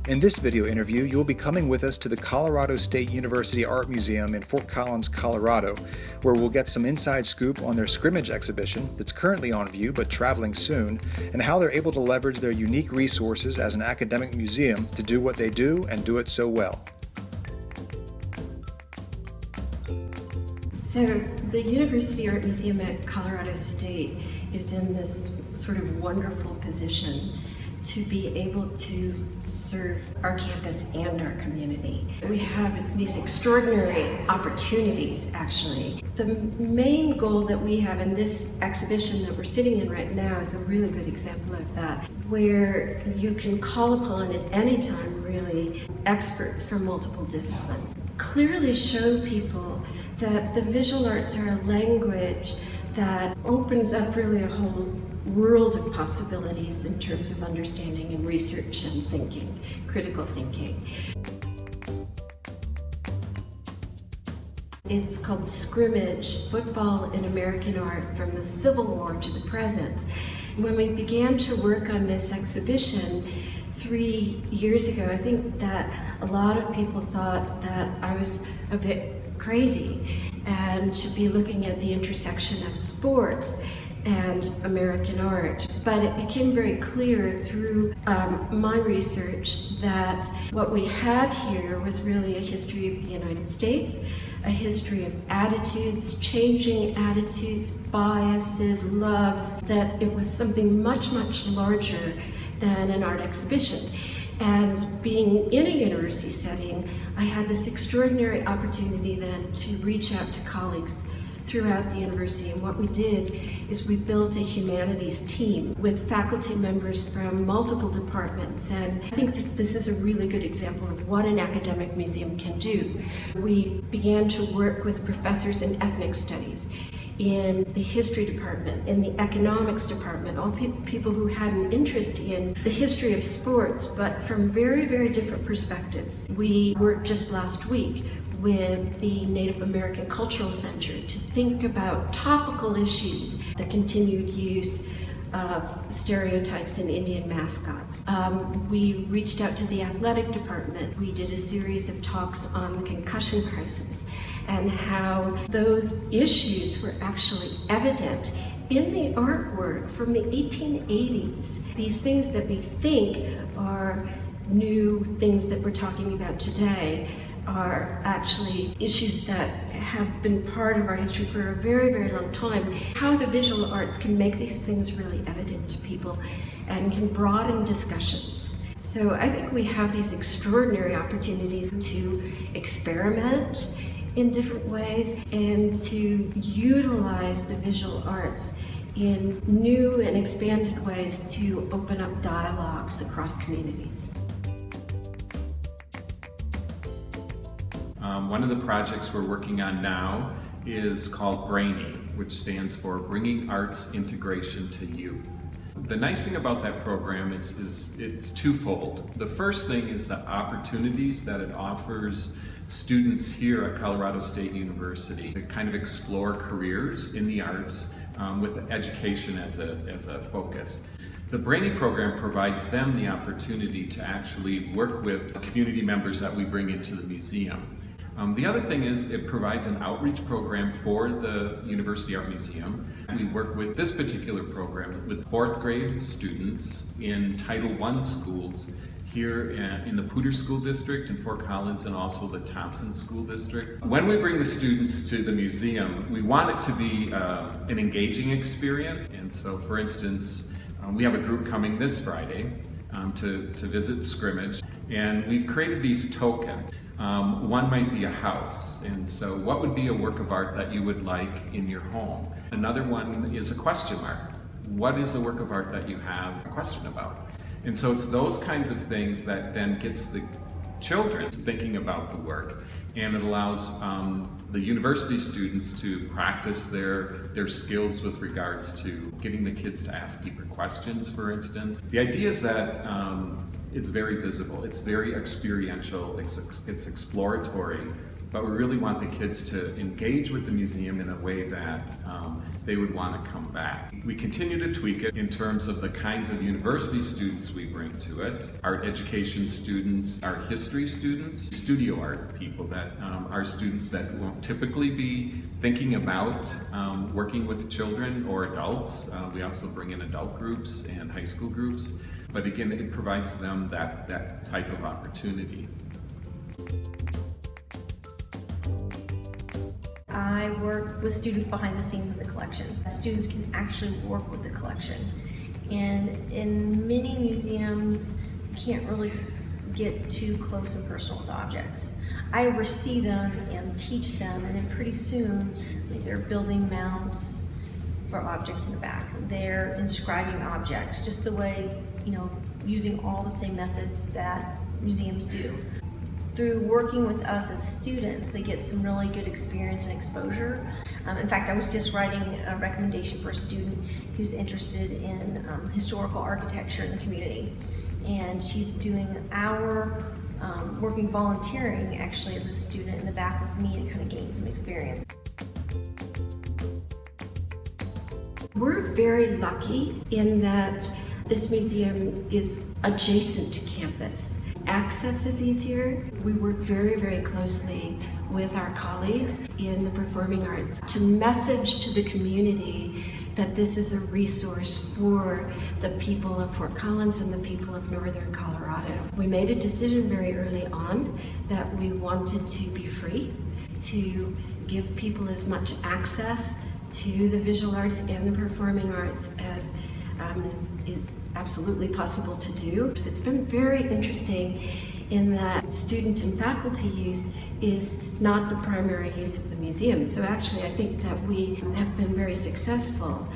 In this video interview, you'll be coming with us to the Colorado State University Art Museum in Fort Collins, Colorado, where we'll get some inside scoop on their SCRIMMAGE exhibition that's currently on view but traveling soon, and how they're able to leverage their unique resources as an academic museum to do what they do and do it so well. So the University Art Museum at Colorado State is in this sort of wonderful position to be able to serve our campus and our community. We have these extraordinary opportunities, actually. The main goal that we have in this exhibition that we're sitting in right now is a really good example of that, where you can call upon at any time, really, experts from multiple disciplines. Clearly show people that the visual arts are a language that opens up really a whole world of possibilities in terms of understanding and research and thinking, critical thinking. It's called SCRIMMAGE, Football in American Art from the Civil War to the Present. When we began to work on this exhibition 3 years ago, I think that a lot of people thought that I was a bit crazy and to be looking at the intersection of sports and American art. But it became very clear through my research that what we had here was really a history of the United States, a history of attitudes, changing attitudes, biases, loves, that it was something much, much larger than an art exhibition. And being in a university setting, I had this extraordinary opportunity then to reach out to colleagues throughout the university. And what we did is we built a humanities team with faculty members from multiple departments. And I think that this is a really good example of what an academic museum can do. We began to work with professors in ethnic studies, in the history department, in the economics department, all people who had an interest in the history of sports, but from very, very different perspectives. We worked just last week with the Native American Cultural Center to think about topical issues, the continued use of stereotypes in Indian mascots. We reached out to the athletic department. We did a series of talks on the concussion crisis and how those issues were actually evident in the artwork from the 1880s. These things that we think are new things that we're talking about today are actually issues that have been part of our history for a very, very long time. How the visual arts can make these things really evident to people and can broaden discussions. So I think we have these extraordinary opportunities to experiment in different ways and to utilize the visual arts in new and expanded ways to open up dialogues across communities. One of the projects we're working on now is called Brainy, which stands for Bringing Arts Integration to Youth. The nice thing about that program is it's twofold. The first thing is the opportunities that it offers students here at Colorado State University to kind of explore careers in the arts with education as a focus. The Brainy program provides them the opportunity to actually work with community members that we bring into the museum. The other thing is it provides an outreach program for the University Art Museum. We work with this particular program with 4th grade students in Title I schools here in the Poudre School District in Fort Collins and also the Thompson School District. When we bring the students to the museum, we want it to be an engaging experience. And so, for instance, we have a group coming this Friday to visit SCRIMMAGE, and we've created these tokens. One might be a house, and so what would be a work of art that you would like in your home? Another one is a question mark. What is a work of art that you have a question about? And so it's those kinds of things that then gets the children thinking about the work, and it allows the university students to practice their skills with regards to getting the kids to ask deeper questions, for instance. The idea is that it's very visible, it's very experiential, it's exploratory, but we really want the kids to engage with the museum in a way that they would want to come back. We continue to tweak it in terms of the kinds of university students we bring to it, art education students, art history students, studio art people that are students that won't typically be thinking about working with children or adults. We also bring in adult groups and high school groups, but again, it provides them that type of opportunity. I work with students behind the scenes of the collection. Students can actually work with the collection. And in many museums, you can't really get too close and personal with objects. I oversee them and teach them, and then pretty soon they're building mounts for objects in the back. They're inscribing objects, just the way, using all the same methods that museums do. Through working with us as students, they get some really good experience and exposure. In fact, I was just writing a recommendation for a student who's interested in historical architecture in the community. And she's doing an hour working volunteering actually as a student in the back with me to kind of gain some experience. We're very lucky in that this museum is adjacent to campus. Access is easier. We work very, very closely with our colleagues in the performing arts to message to the community that this is a resource for the people of Fort Collins and the people of Northern Colorado. We made a decision very early on that we wanted to be free, to give people as much access to the visual arts and the performing arts as is absolutely possible to do. It's been very interesting in that student and faculty use is not the primary use of the museum. So actually I think that we have been very successful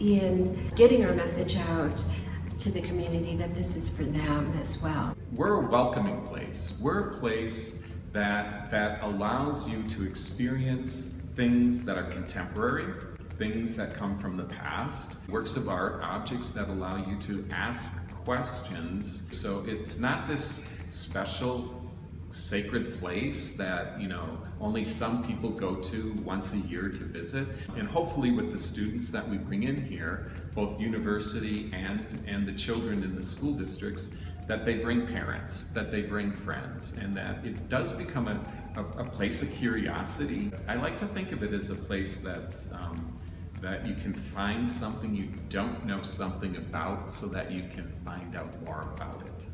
in getting our message out to the community that this is for them as well. We're a welcoming place. We're a place that allows you to experience things that are contemporary, things that come from the past, works of art, objects that allow you to ask questions. So it's not this special sacred place that only some people go to once a year to visit. And hopefully with the students that we bring in here, both university and the children in the school districts, that they bring parents, that they bring friends, and that it does become a place of curiosity. I like to think of it as a place that's that you can find something you don't know something about so that you can find out more about it.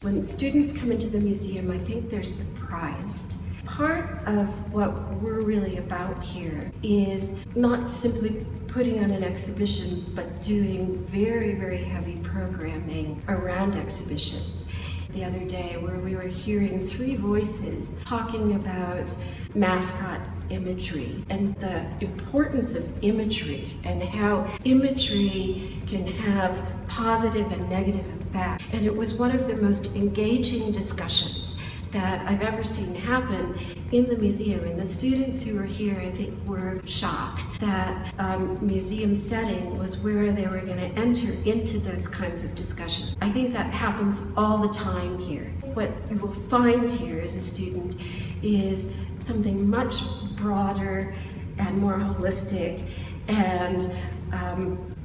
When students come into the museum, I think they're surprised. Part of what we're really about here is not simply putting on an exhibition, but doing very, very heavy programming around exhibitions. The other day where we were hearing 3 voices talking about mascot imagery and the importance of imagery and how imagery can have positive and negative effect. And it was one of the most engaging discussions that I've ever seen happen in the museum. And the students who were here, I think, were shocked that museum setting was where they were going to enter into those kinds of discussions. I think that happens all the time here. What you will find here as a student is something much broader and more holistic and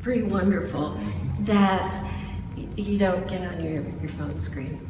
pretty wonderful that you don't get on your phone screen.